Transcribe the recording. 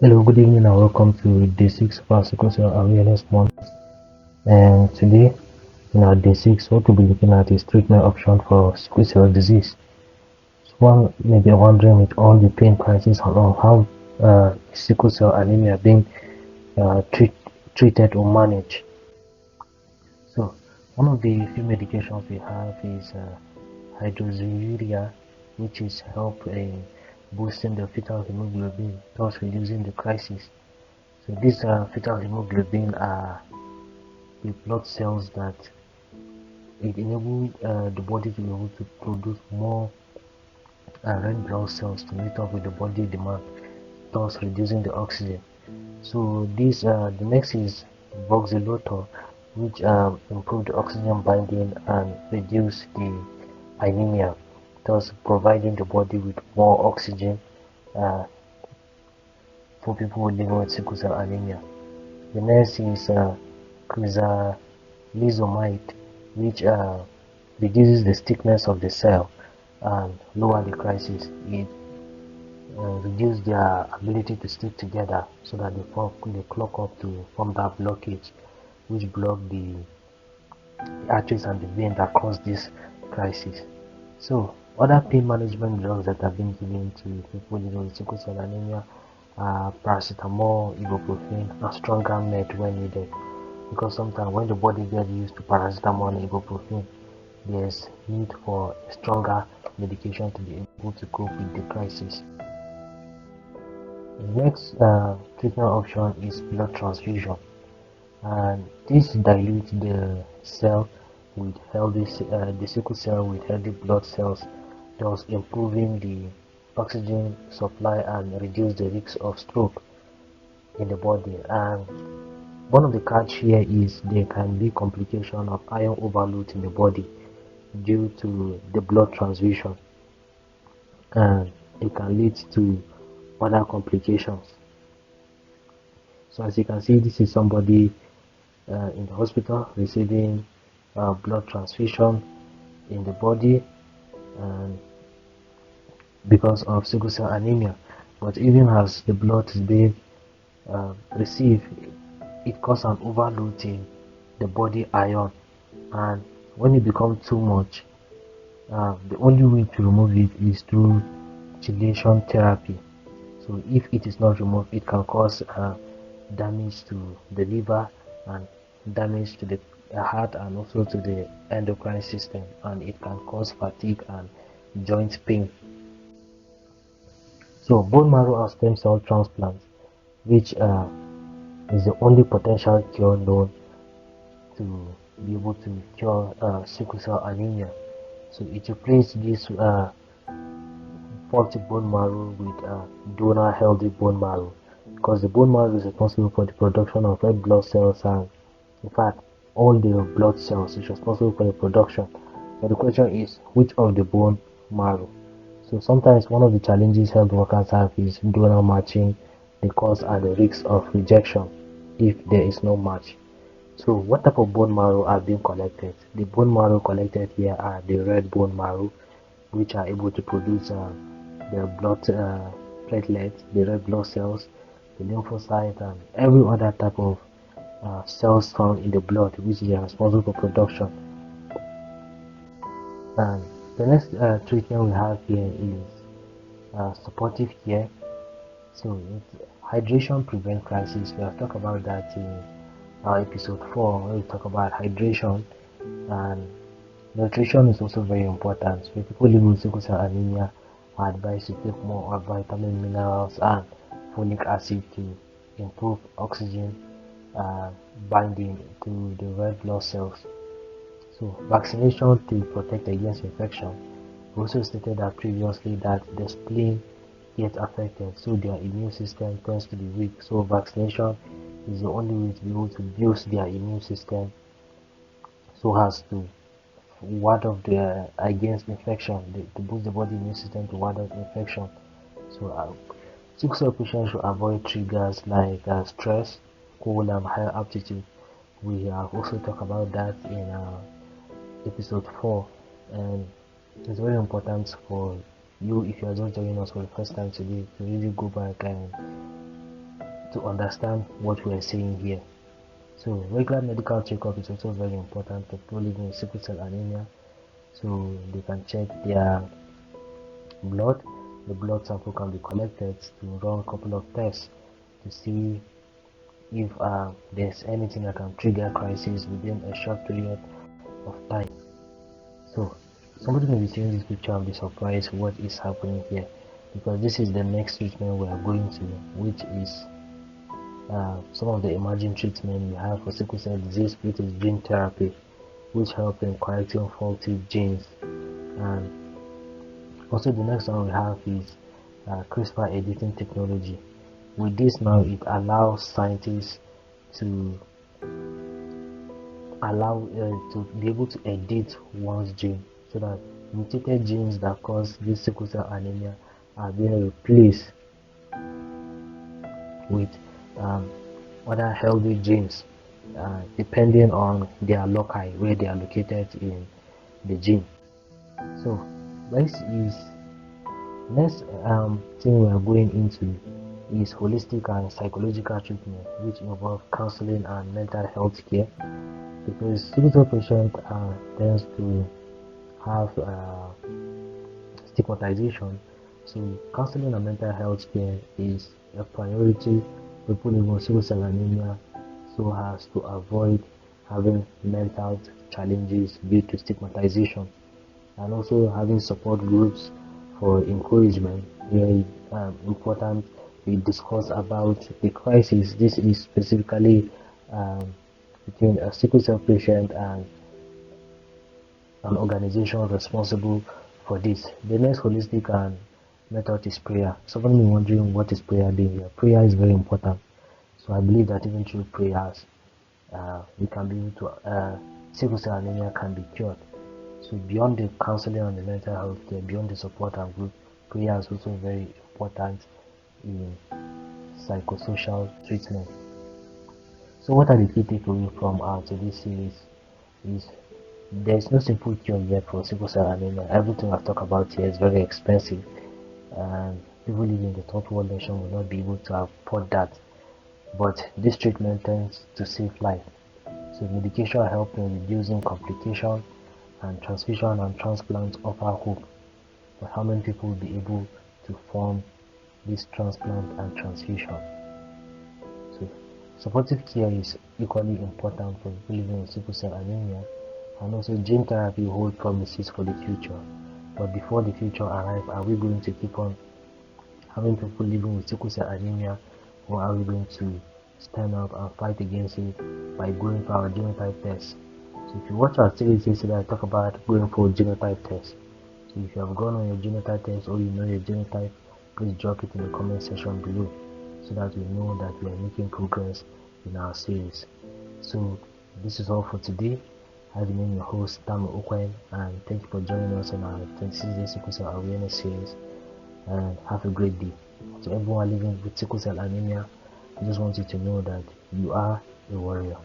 Hello, good evening, and welcome to day 6 of our Sickle Cell Awareness Month. And today, in our day 6, what we'll be looking at is treatment option for sickle cell disease. So one may be wondering, with all the pain crisis around, how sickle cell anemia being treated or managed. So, one of the few medications we have is Hydroxyurea, which is help in boosting the fetal hemoglobin, thus reducing the crisis. So these fetal hemoglobin are the blood cells that it enables the body to be able to produce more red blood cells to meet up with the body demand, thus reducing the oxygen. So this the next is Voxelotor, which improve the oxygen binding and reduce the anemia, thus providing the body with more oxygen uh, for people living with sickle cell anemia. The next is Crizanlizumab, which reduces the thickness of the cell and lower the crisis. It reduces their ability to stick together so that they clog up to form that blockage, which block the arteries and the vein that cause this crisis. So, other pain management drugs that have been given to people living with sickle cell anemia are paracetamol, ibuprofen, and stronger med when needed. Because sometimes when the body gets used to paracetamol and ibuprofen, there's need for a stronger medication to be able to cope with the crisis. The next treatment option is blood transfusion, and this dilutes the cell with the sickle cell with healthy blood cells, thus improving the oxygen supply and reduce the risk of stroke in the body. And one of the catch here is there can be complication of iron overload in the body due to the blood transfusion, and it can lead to other complications. So as you can see, this is somebody in the hospital receiving blood transfusion in the body, and because of sickle cell anemia. But even as the blood is being received, it causes an overload in the body iron, and when it becomes too much, the only way to remove it is through chelation therapy. So if it is not removed, it can cause damage to the liver and damage to the heart and also to the endocrine system, and it can cause fatigue and joint pain. So bone marrow or stem cell transplant, which is the only potential cure known to be able to cure sickle cell anemia. So it replaces this faulty bone marrow with donor healthy bone marrow, because the bone marrow is responsible for the production of red blood cells, and in fact all the blood cells is responsible for the production. But the question is, which of the bone marrow? So sometimes one of the challenges health workers have is donor matching the cause and the risks of rejection if there is no match. So what type of bone marrow are being collected? The bone marrow collected here are the red bone marrow, which are able to produce the blood platelets, the red blood cells, the lymphocytes, and every other type of cells found in the blood, which they are responsible for production. And the next treatment we have here is supportive care. So hydration prevent crisis. We have talked about that in episode 4, where we talk about hydration, and nutrition is also very important. So people living with sickle cell anemia are advised to take more vitamin, minerals, and folic acid to improve oxygen uh, binding to the red blood cells. So vaccination to protect against infection. We also stated that previously that the spleen gets affected, so their immune system tends to be weak. So vaccination is the only way to be able to boost their immune system so as to ward off the against infection, to boost the body immune system to ward off infection. So sickle cell patients should avoid triggers like stress, cold, and high altitude. We have also talked about that in episode 4, and it's very important for you, if you are just joining us for the first time today, to really go back and to understand what we are saying here. So regular medical checkup is also very important for people living with sickle cell anemia. So they can check their blood. The blood sample can be collected to run a couple of tests to see if there's anything that can trigger crisis within a short period of time. So somebody may be seeing this picture and be surprised what is happening here, because this is the next treatment we are going to, which is some of the emerging treatment we have for sickle cell disease, which is gene therapy, which help in correcting faulty genes. And also the next one we have is CRISPR editing technology. With this now, it allows scientists to be able to edit one's gene, so that mutated genes that cause this sickle cell anemia are being replaced with other healthy genes, depending on their loci, where they are located in the gene. So this is next thing we are going into is holistic and psychological treatment, which involve counseling and mental health care, because sickle cell patients tends to have stigmatization. So counseling and mental health care is a priority for people living with sickle cell anemia, so as to avoid having mental challenges due to stigmatization, and also having support groups for encouragement. Very important. We discuss about the crisis. This is specifically between a sickle cell patient and an organization responsible for this. The next holistic and method is prayer. Someone may be wondering, what is prayer doing here? Prayer is very important. So I believe that even through prayers, we can be able to sickle cell anemia can be cured. So beyond the counseling and the mental health care, beyond the support and group, prayer is also very important in psychosocial treatment. So what are the key takeaways from today's series? Is there's no simple cure yet for sickle cell anemia. Everything I've talked about here is very expensive, and people living in the third world nation will not be able to afford that. But this treatment tends to save life. So medication help in reducing complications, and transfusion and transplant offer hope. But how many people will be able to form this transplant and transfusion? So supportive care is equally important for people living with sickle cell anemia, and also gene therapy hold promises for the future. But before the future arrives, are we going to keep on having people living with sickle cell anemia, or are we going to stand up and fight against it by going for our genotype test? So if you watch our series yesterday, I talk about going for a genotype test. So if you have gone on your genotype test, or you know your genotype, please drop it in the comment section below, so that we know that we are making progress in our series. So this is all for today. I remain your host, Tamo Okwen, and thank you for joining us on our 26-day sickle cell awareness series, and have a great day. To everyone living with sickle cell anemia, I just want you to know that you are a warrior.